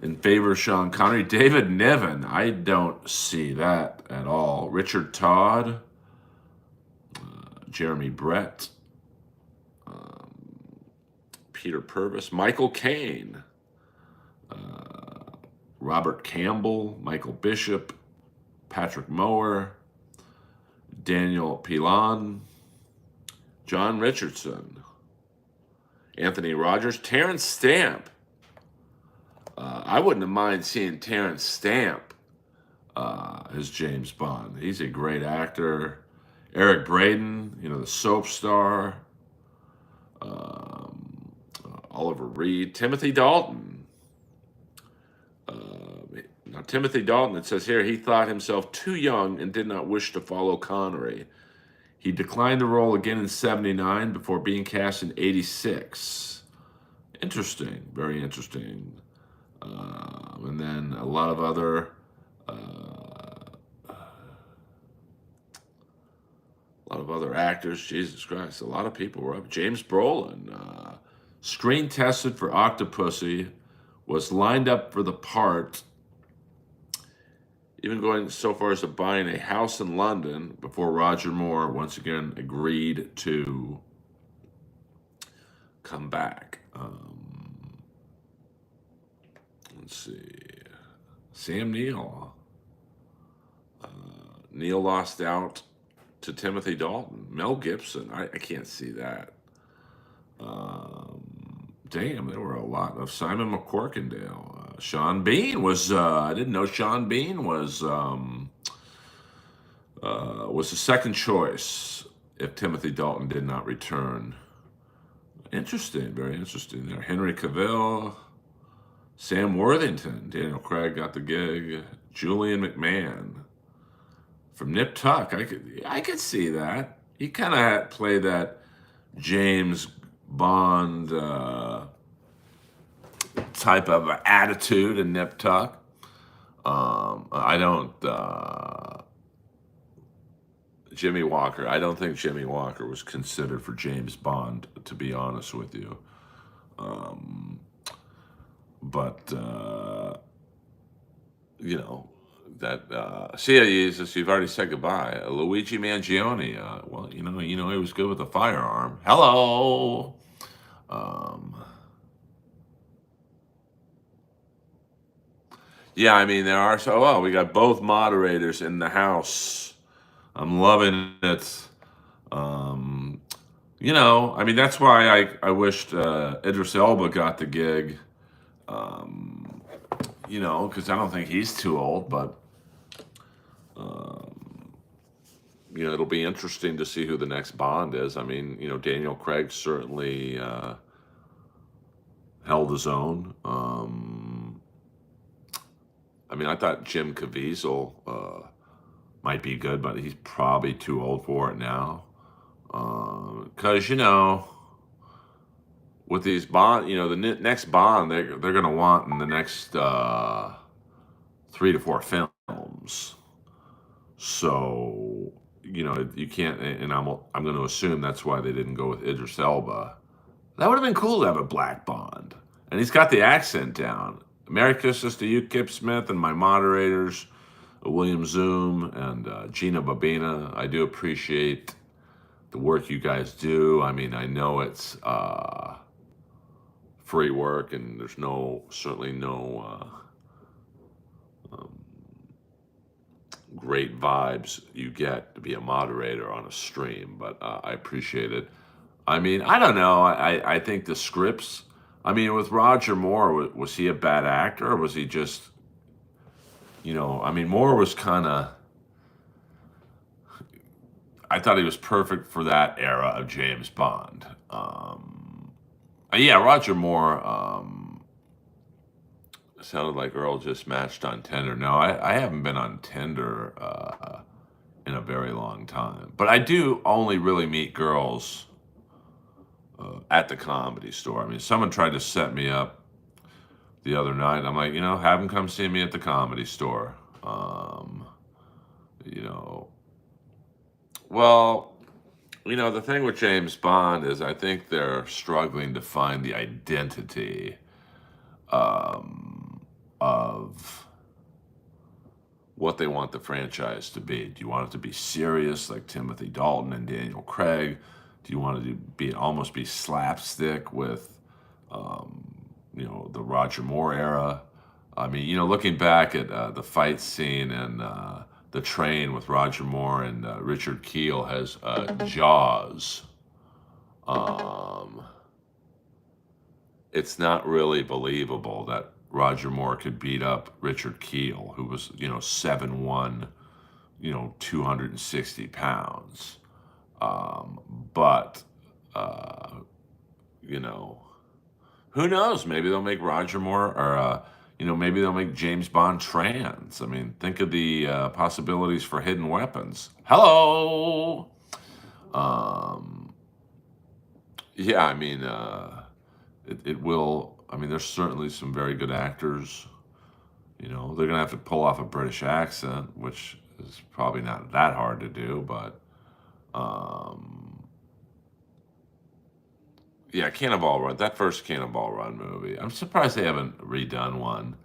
in favor of Sean Connery. David Niven, I don't see that at all. Richard Todd, Jeremy Brett, Peter Purvis, Michael Caine, Robert Campbell, Michael Bishop, Patrick Mower, Daniel Pilon, John Richardson, Anthony Rogers, Terrence Stamp. I wouldn't have mind seeing Terrence Stamp as James Bond. He's a great actor. Eric Braeden, the soap star. Oliver Reed, Timothy Dalton. Now, Timothy Dalton, it says here, he thought himself too young and did not wish to follow Connery. He declined the role again in '79 before being cast in '86. Interesting, very interesting. And then a lot of other actors. Jesus Christ, a lot of people were up. James Brolin, screen tested for Octopussy, was lined up for the part, even going so far as to buying a house in London before Roger Moore once again agreed to come back. Let's see. Sam Neill. Neil lost out to Timothy Dalton. Mel Gibson. I can't see that. Damn, there were a lot of Simon McCorkindale. Sean Bean was. I didn't know Sean Bean was the second choice if Timothy Dalton did not return. Interesting, very interesting there. Henry Cavill, Sam Worthington, Daniel Craig got the gig. Julian McMahon from Nip Tuck. I could see that. He kind of played that James Bond type of attitude in Nip Tuck. I don't. Jimmy Walker. I don't think Jimmy Walker was considered for James Bond, to be honest with you. But you know that. See, you've already said goodbye. Luigi Mangione. Well, you know, he was good with a firearm. Hello. Yeah, I mean there are so. Oh, we got both moderators in the house. I'm loving it. I mean, that's why I wished Idris Elba got the gig. Because I don't think he's too old, but it'll be interesting to see who the next Bond is. I mean, Daniel Craig certainly held his own. I mean, I thought Jim Caviezel might be good, but he's probably too old for it now. Because with these Bond, the next Bond they're going to want in the next 3 to 4 films. So you can't, and I'm going to assume that's why they didn't go with Idris Elba. That would have been cool to have a black Bond, and he's got the accent down. Merry Christmas to you, Kip Smith, and my moderators, William Zoom and Gina Babina. I do appreciate the work you guys do. I mean, I know it's free work, and there's certainly no great vibes you get to be a moderator on a stream, but I appreciate it. I mean, I don't know. I think the scripts. I mean, with Roger Moore, was he a bad actor, or was he just, I mean, Moore was kind of, I thought he was perfect for that era of James Bond. Yeah, Roger Moore sounded like Earl just matched on Tinder. No, I haven't been on Tinder in a very long time. But I do only really meet girls at the Comedy Store. I mean, someone tried to set me up the other night. I'm like, have them come see me at the Comedy Store. Well, the thing with James Bond is I think they're struggling to find the identity of what they want the franchise to be. Do you want it to be serious like Timothy Dalton and Daniel Craig? Do you want it to almost be slapstick with, the Roger Moore era? I mean, looking back at the fight scene and the train with Roger Moore and Richard Kiel has Jaws. It's not really believable that Roger Moore could beat up Richard Kiel, who was, 7'1", 260 pounds. But who knows? Maybe they'll make Roger Moore, or maybe they'll make James Bond trans. I mean, think of the possibilities for hidden weapons. Hello. Yeah, I mean, it will. I mean, there's certainly some very good actors. They're gonna have to pull off a British accent, which is probably not that hard to do, but. Yeah, Cannonball Run. That first Cannonball Run movie. I'm surprised they haven't redone one.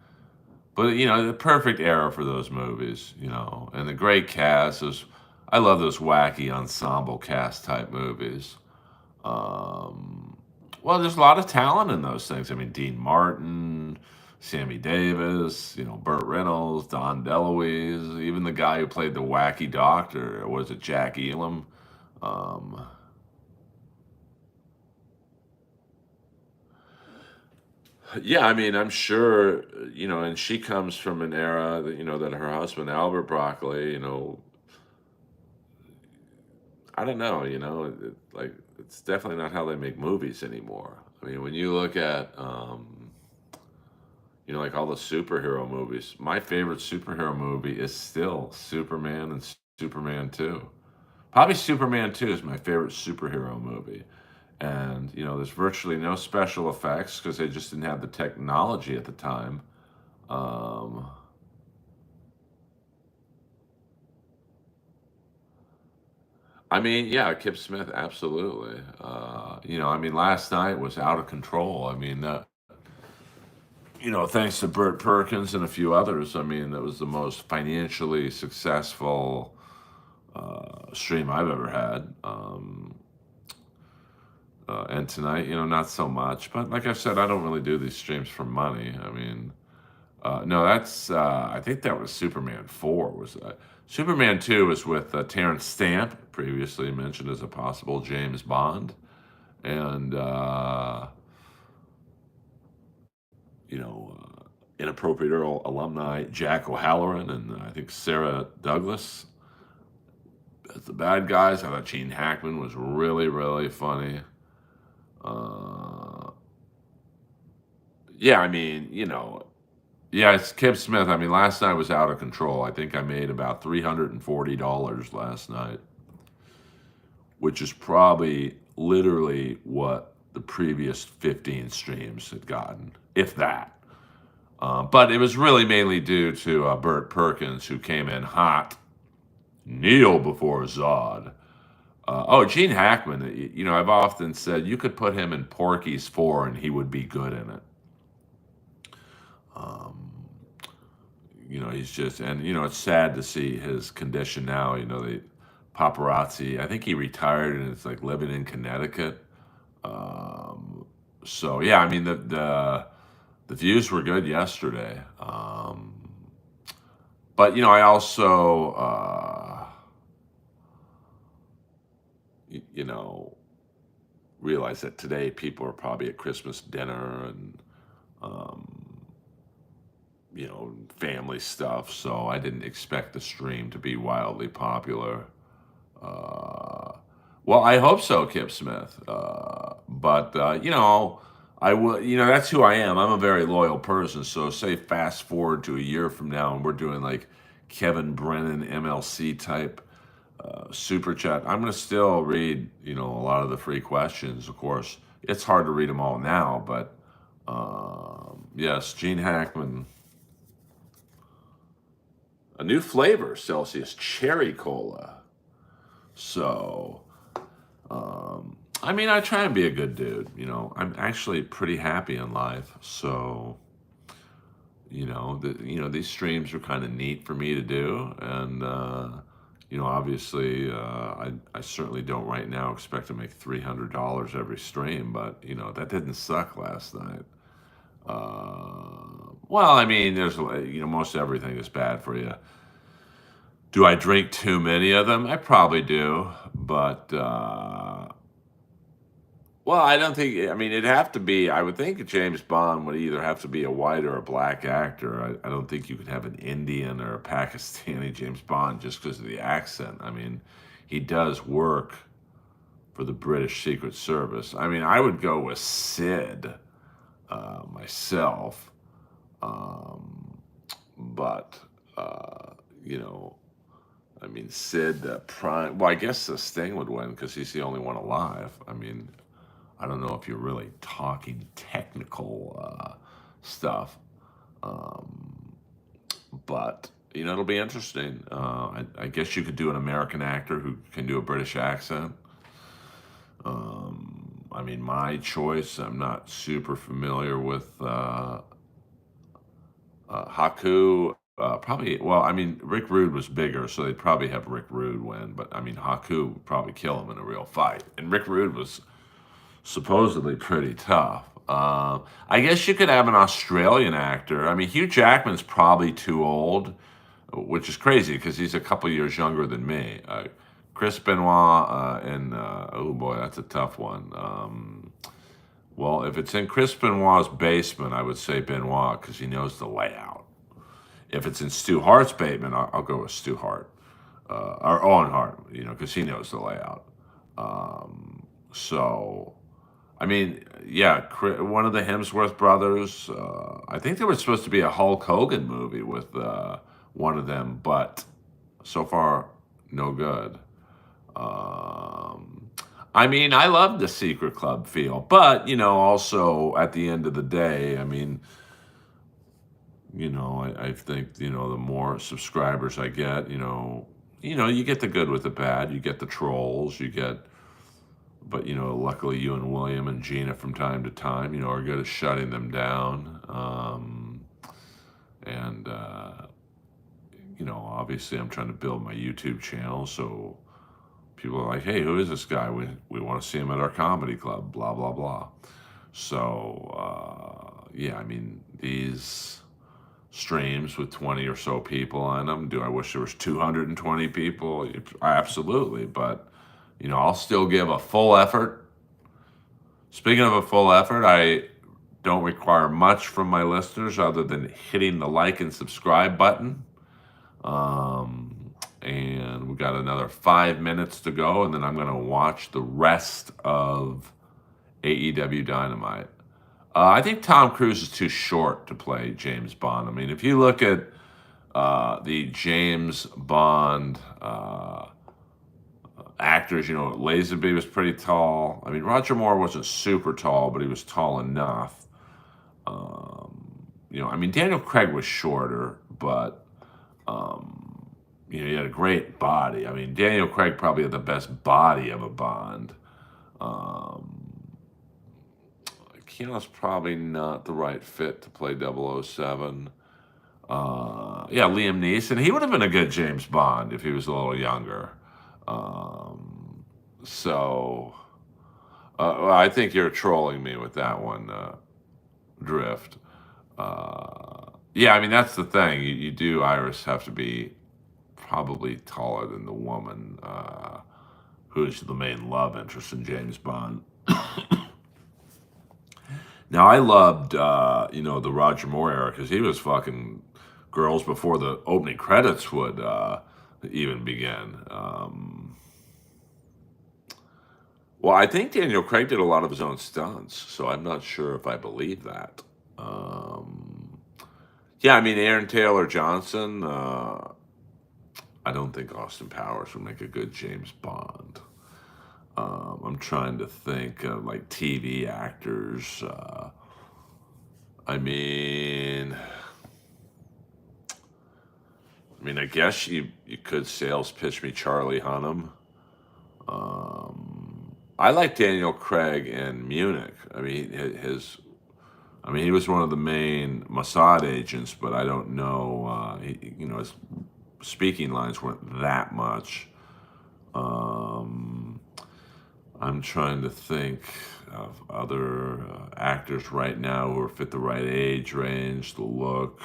But the perfect era for those movies. And the great cast is. I love those wacky ensemble cast type movies. Um, well, there's a lot of talent in those things. I mean, Dean Martin, Sammy Davis, Burt Reynolds, Don DeLuise, even the guy who played the wacky doctor, was it Jack Elam? Um, yeah, I mean, I'm sure, and she comes from an era that her husband, Albert Broccoli, I don't know, like, it's definitely not how they make movies anymore. I mean, when you look at, like all the superhero movies. My favorite superhero movie is still Superman and Superman 2. Probably Superman 2 is my favorite superhero movie. And, there's virtually no special effects because they just didn't have the technology at the time. Um, I mean, yeah, Kip Smith, absolutely. I mean, last night was out of control. I mean, thanks to Burt Perkins and a few others, I mean, that was the most financially successful stream I've ever had. And tonight, not so much. But like I said, I don't really do these streams for money. I mean, no, I think that was Superman 4. Superman 2 was with Terrence Stamp, previously mentioned as a possible James Bond. And, Inappropriate Earl alumni Jack O'Halloran and I think Sarah Douglas as the bad guys. I thought Gene Hackman was really, really funny. Uh, yeah, I mean, yeah, it's Kip Smith. I mean, last night was out of control. I think I made about $340 last night, which is probably literally what the previous 15 streams had gotten, if that. But it was really mainly due to Burt Perkins, who came in hot, kneel before Zod. Gene Hackman, I've often said you could put him in Porky's 4 and he would be good in it. Um, he's just, and, it's sad to see his condition now. The paparazzi, I think he retired and it's like living in Connecticut. Um, so, yeah, I mean, the views were good yesterday. But, I also, you know, realize that today people are probably at Christmas dinner and, um, family stuff. So I didn't expect the stream to be wildly popular. Uh, well, I hope so, Kip Smith. But I will. That's who I am. I'm a very loyal person. So say fast forward to a year from now, and we're doing like Kevin Brennan MLC type super chat. I'm gonna still read, a lot of the free questions. Of course, it's hard to read them all now, but yes, Gene Hackman, a new flavor, Celsius cherry cola. So, I mean, I try and be a good dude. I'm actually pretty happy in life. So, these streams are kind of neat for me to do, and obviously, I certainly don't right now expect to make $300 every stream, but that didn't suck last night. Well, I mean, there's most everything is bad for you. Do I drink too many of them? I probably do, but well, I don't think. I mean, it'd have to be. I would think James Bond would either have to be a white or a black actor. I don't think you could have an Indian or a Pakistani James Bond just because of the accent. I mean, he does work for the British Secret Service. I mean, I would go with Sid myself, but you know, I mean, Sid Prime. Well, I guess the Sting would win because he's the only one alive. I mean, I don't know if you're really talking technical stuff, um, but it'll be interesting. I guess you could do an American actor who can do a British accent. I mean, my choice, I'm not super familiar with Haku. Probably, well, I mean, Rick Rude was bigger, so they'd probably have Rick Rude win. But I mean, Haku would probably kill him in a real fight. And Rick Rude was supposedly pretty tough. I guess you could have an Australian actor. I mean, Hugh Jackman's probably too old, which is crazy because he's a couple years younger than me. Chris Benoit and oh boy, that's a tough one. Well, if it's in Chris Benoit's basement, I would say Benoit because he knows the layout. If it's in Stu Hart's basement, I'll go with Stu Hart or Owen Hart, because he knows the layout. So, I mean, yeah, one of the Hemsworth brothers. I think there was supposed to be a Hulk Hogan movie with one of them, but so far, no good. I mean, I love the Secret Club feel, but also at the end of the day, I mean, I think the more subscribers I get, you get the good with the bad, you get the trolls, but luckily you and William and Gina from time to time, are good at shutting them down, and obviously I'm trying to build my YouTube channel, so people are like, hey, who is this guy? We want to see him at our comedy club, blah, blah, blah. So, yeah, I mean, these streams with 20 or so people on them, do I wish there was 220 people? Absolutely, but, I'll still give a full effort. Speaking of a full effort, I don't require much from my listeners other than hitting the like and subscribe button. And we've got another 5 minutes to go, and then I'm going to watch the rest of AEW Dynamite. I think Tom Cruise is too short to play James Bond. I mean, if you look at the James Bond actors, Lazenby was pretty tall. I mean, Roger Moore wasn't super tall, but he was tall enough. I mean, Daniel Craig was shorter, but he had a great body. I mean, Daniel Craig probably had the best body of a Bond. Keanu's probably not the right fit to play 007. Yeah, Liam Neeson. He would have been a good James Bond if he was a little younger. So, well, I think you're trolling me with that one, Drift. Yeah, I mean, that's the thing. You do, Iris, have to be probably taller than the woman who's the main love interest in James Bond. Now, I loved, the Roger Moore era because he was fucking girls before the opening credits would even begin. Well, I think Daniel Craig did a lot of his own stunts, so I'm not sure if I believe that. Yeah, I mean, Aaron Taylor Johnson, I don't think Austin Powers would make a good James Bond. I'm trying to think of like TV actors. I mean, I guess you could sales pitch me Charlie Hunnam. I like Daniel Craig in Munich. I mean, he was one of the main Mossad agents, but I don't know. His speaking lines weren't that much. I'm trying to think of other actors right now who are fit the right age range, the look.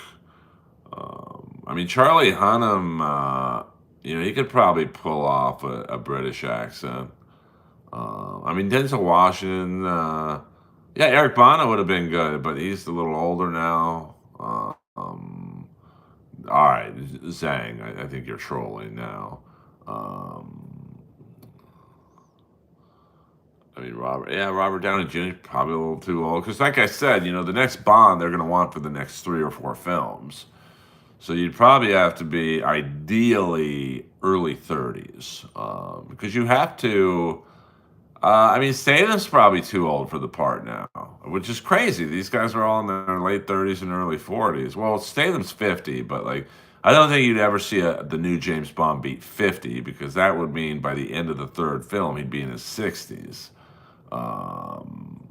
I mean, Charlie Hunnam, he could probably pull off a British accent. I mean, Denzel Washington, yeah, Eric Bana would have been good, but he's a little older now. All right, Zhang, I think you're trolling now. I mean, Robert Downey Jr. probably a little too old. Because like I said, the next Bond they're going to want for the next 3 or 4 films. So you'd probably have to be ideally early 30s. Because you have to... I mean, Statham's probably too old for the part now, which is crazy. These guys are all in their late 30s and early 40s. Well, Statham's 50, but I don't think you'd ever see the new James Bond beat 50 because that would mean by the end of the 3rd film he'd be in his 60s. Um,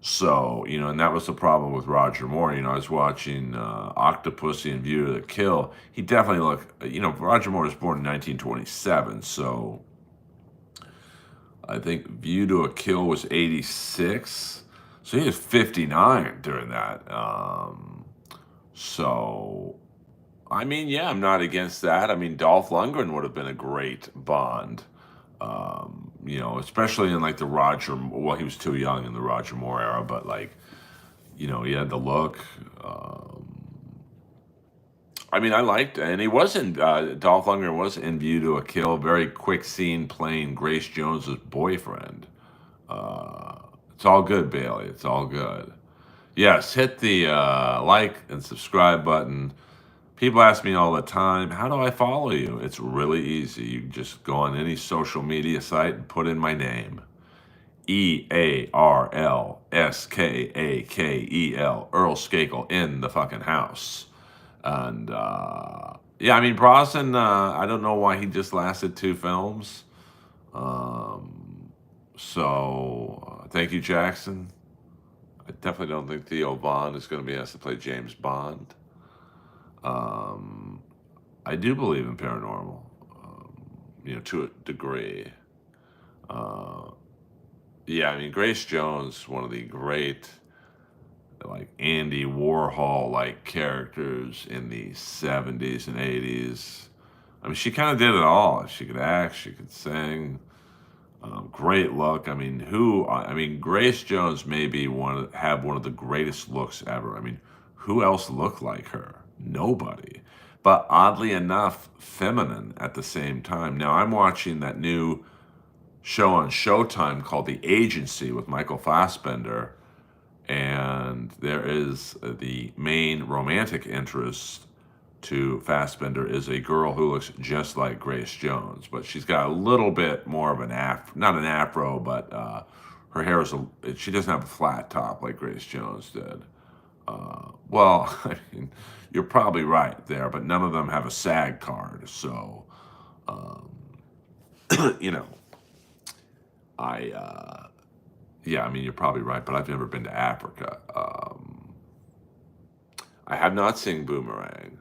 so, and that was the problem with Roger Moore. I was watching Octopussy and View to the Kill. He definitely looked, Roger Moore was born in 1927. So I think View to a Kill was 86. So he was 59 during that. So, I mean, yeah, I'm not against that. I mean, Dolph Lundgren would have been a great Bond. Especially in like the well, he was too young in the Roger Moore era, but like, he had the look. I mean, I liked, and he wasn't, Dolph Lundgren was in View to a Kill, very quick scene playing Grace Jones's boyfriend. Uh, it's all good, Bailey. It's all good. Yes, hit the like and subscribe button. People ask me all the time, how do I follow you? It's really easy. You just go on any social media site and put in my name. Earlskakel, Earl Skakel in the fucking house. And yeah, I mean, Brosnan, I don't know why he just lasted 2 films. So thank you, Jackson. I definitely don't think Theo Vaughn is going to be asked to play James Bond. I do believe in paranormal, to a degree. Uh, yeah, I mean, Grace Jones, one of the great, like Andy Warhol like characters in the 70s and 80s. I mean, she kind of did it all. She could act, she could sing. Great look. I mean, Grace Jones may be have one of the greatest looks ever. I mean, who else looked like her? Nobody. But oddly enough, feminine at the same time. Now I'm watching that new show on Showtime called The Agency with Michael Fassbender, and there is the main romantic interest to Fassbender is a girl who looks just like Grace Jones, but she's got a little bit more of an not an afro, but her hair she doesn't have a flat top like Grace Jones did. Well, I mean, you're probably right there, but none of them have a SAG card, so um, you know, yeah, I mean, you're probably right, but I've never been to Africa. I have not seen Boomerang.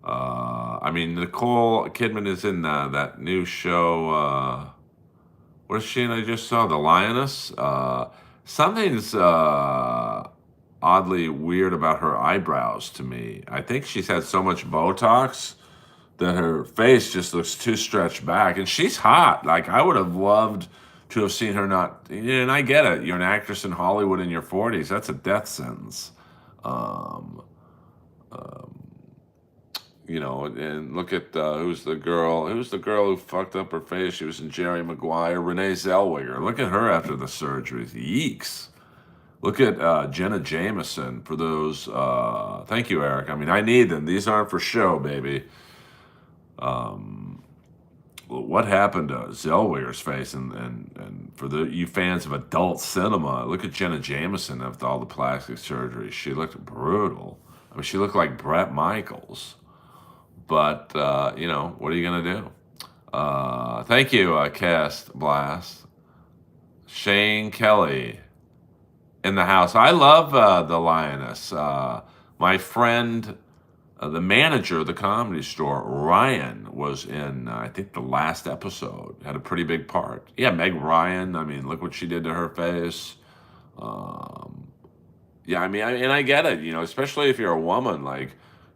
I mean, Nicole Kidman is in that new show. What is she in? I just saw The Lioness. Something's oddly weird about her eyebrows to me. I think she's had so much Botox that her face just looks too stretched back, and she's hot. Like I would have loved to have seen her not. And I get it. You're an actress in Hollywood in your 40s. That's a death sentence. Um, and look at who's the girl? Who's the girl who fucked up her face? She was in Jerry Maguire. Renee Zellweger. Look at her after the surgeries. Yeeks. Look at Jenna Jameson for those. Thank you, Eric. I mean, I need them. These aren't for show, baby. What happened to Zellweger's face? And for you fans of adult cinema, look at Jenna Jameson after all the plastic surgery. She looked brutal. I mean, she looked like Bret Michaels. But, what are you going to do? Thank you, Cast Blast. Shane Kelly in the house. I love The Lioness. My friend, the manager of the Comedy Store, Ryan, was in, I think, the last episode. Had a pretty big part. Yeah, Meg Ryan. I mean, look what she did to her face. Yeah, I mean, and I get it, especially if you're a woman, like,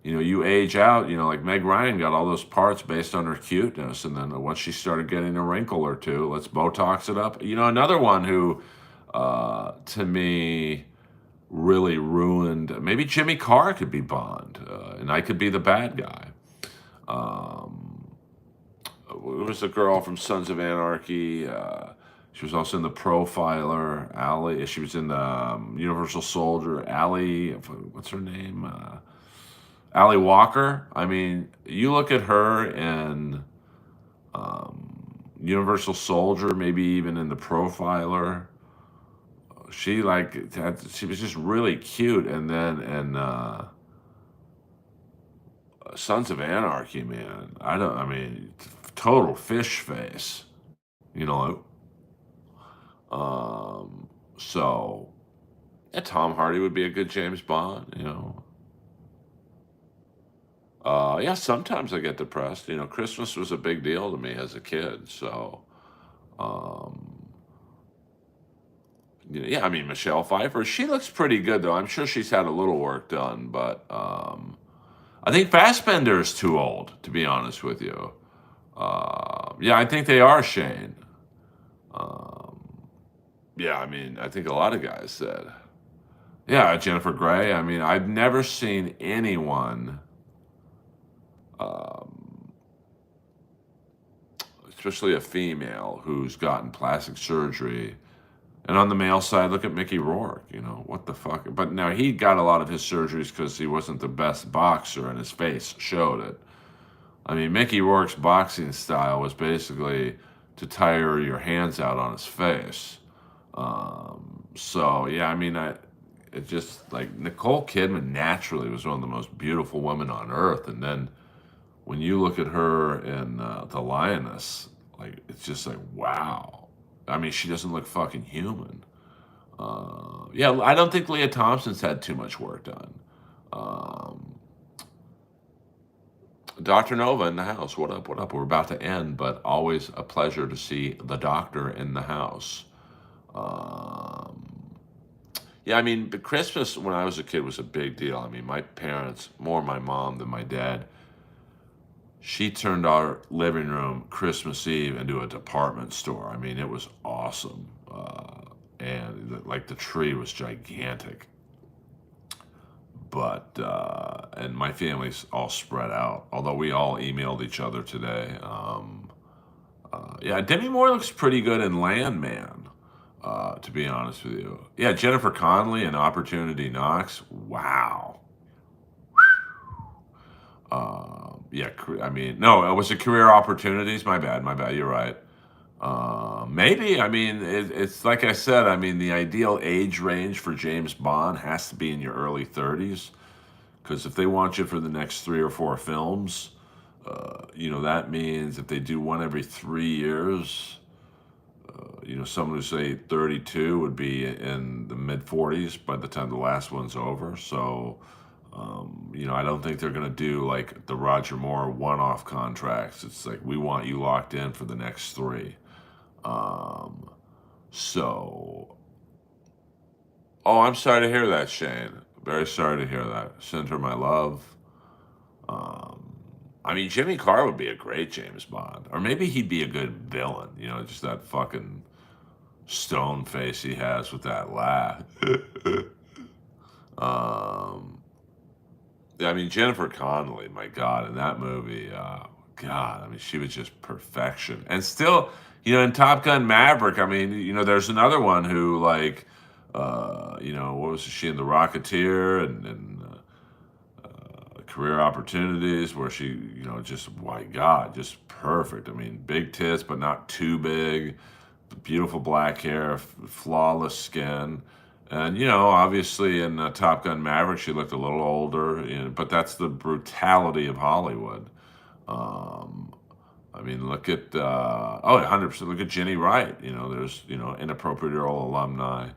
you age out, like Meg Ryan got all those parts based on her cuteness. And then once she started getting a wrinkle or two, let's Botox it up. Another one who, to me, really ruined, maybe Jimmy Carr could be Bond, and I could be the bad guy. It was the girl from Sons of Anarchy. She was also in The Profiler, Allie. She was in the Universal Soldier, Allie. What's her name? Allie Walker. I mean, you look at her in Universal Soldier, maybe even in The Profiler. She she was just really cute, and then Sons of Anarchy, man. Total fish face. You know, So yeah, Tom Hardy would be a good James Bond. Yeah, sometimes I get depressed. Christmas was a big deal to me as a kid. So, um, yeah, I mean, Michelle Pfeiffer, she looks pretty good, though. I'm sure she's had a little work done, but I think Fassbender is too old, to be honest with you. Yeah, I think they are, Shane. Um, yeah, I mean, I think a lot of guys said. Yeah, Jennifer Grey. I mean, I've never seen anyone, um, especially a female, who's gotten plastic surgery. And on the male side, look at Mickey Rourke. What the fuck? But now he got a lot of his surgeries because he wasn't the best boxer, and his face showed it. I mean, Mickey Rourke's boxing style was basically to tire your hands out on his face. So yeah, I mean, it just like Nicole Kidman naturally was one of the most beautiful women on earth, and then when you look at her in The Lioness, like it's just like wow. I mean, she doesn't look fucking human. Yeah, I don't think Leah Thompson's had too much work done. Um, Dr. Nova in the house. What up? What up? We're about to end, but always a pleasure to see the doctor in the house. Um, yeah, I mean, the Christmas when I was a kid was a big deal. I mean, my parents, more my mom than my dad, she turned our living room Christmas Eve into a department store. I mean, it was awesome. And like the tree was gigantic. But and my family's all spread out. Although we all emailed each other today. Yeah, Demi Moore looks pretty good in Landman. To be honest with you, yeah, Jennifer Connelly and Opportunity Knocks. Wow. Yeah, I mean, no, it was a Career Opportunities. My bad, my bad. You're right. Maybe. I mean, it's like I said. I mean, the ideal age range for James Bond has to be in your early 30s, because if they want you for the next 3 or 4 films, that means if they do one every 3 years, someone who's say 32 would be in the mid 40s by the time the last one's over. So, I don't think they're going to do like the Roger Moore one-off contracts. It's like we want you locked in for the next three. Um, so, oh, I'm sorry to hear that, Shane. Very sorry to hear that. Send her my love. Um, I mean, Jimmy Carr would be a great James Bond, or maybe he'd be a good villain. Just that fucking stone face he has with that laugh. um, yeah, I mean Jennifer Connelly, my God, in that movie, God, I mean she was just perfection. And still, in Top Gun Maverick, I mean, there's another one who like, what was she in The Rocketeer and Career Opportunities, where she, just my God, just perfect. I mean, big tits, but not too big. Beautiful black hair, flawless skin. And, obviously in Top Gun Maverick, she looked a little older, but that's the brutality of Hollywood. Um, I mean, look at, 100%, look at Jenny Wright. There's, inappropriate Earl alumni.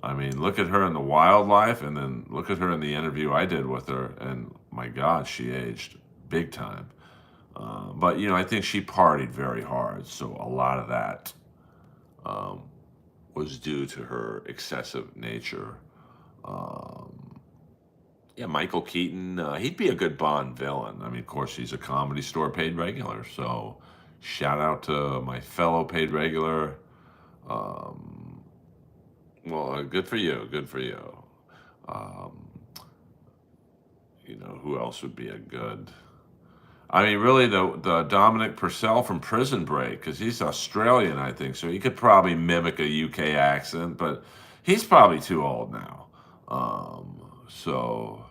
I mean, look at her in The Wildlife, and then look at her in the interview I did with her, and my God, she aged big time. But, I think she partied very hard, so a lot of that um, was due to her excessive nature. Um, yeah, Michael Keaton, he'd be a good Bond villain. I mean, of course, he's a Comedy Store paid regular, so shout out to my fellow paid regular. Um, well, good for you, good for you. Um, who else would be a good? I mean, really, the Dominic Purcell from Prison Break, because he's Australian, I think, so he could probably mimic a UK accent, but he's probably too old now. So,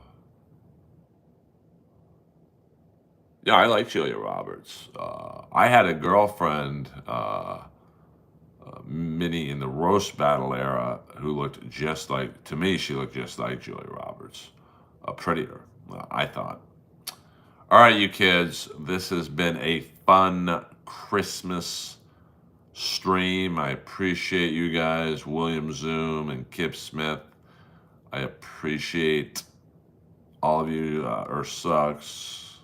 yeah, I like Julia Roberts. I had a girlfriend, Minnie, in the roast battle era, who looked just like, to me, she looked just like Julia Roberts. Prettier, I thought. All right, you kids, this has been a fun Christmas stream. I appreciate you guys, William Zoom and Kip Smith. I appreciate all of you, Sucks,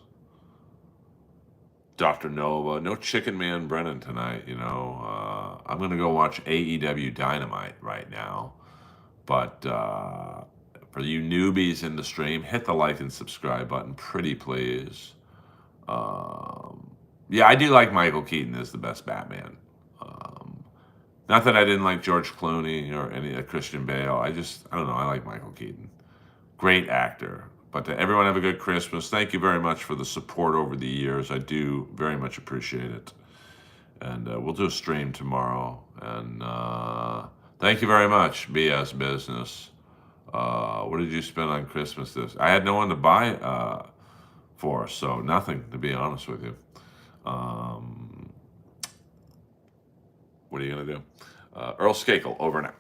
Dr. Nova. No Chicken Man Brennan tonight, you know. I'm going to go watch AEW Dynamite right now. But for you newbies in the stream, hit the like and subscribe button, pretty please. Yeah, I do like Michael Keaton as the best Batman. Not that I didn't like George Clooney or any Christian Bale. I don't know. I like Michael Keaton. Great actor. But everyone have a good Christmas. Thank you very much for the support over the years. I do very much appreciate it. And we'll do a stream tomorrow. And thank you very much, BS Business. What did you spend on Christmas I had no one to buy for, so nothing, to be honest with you. What are you going to do? Earl Skakel, over and out.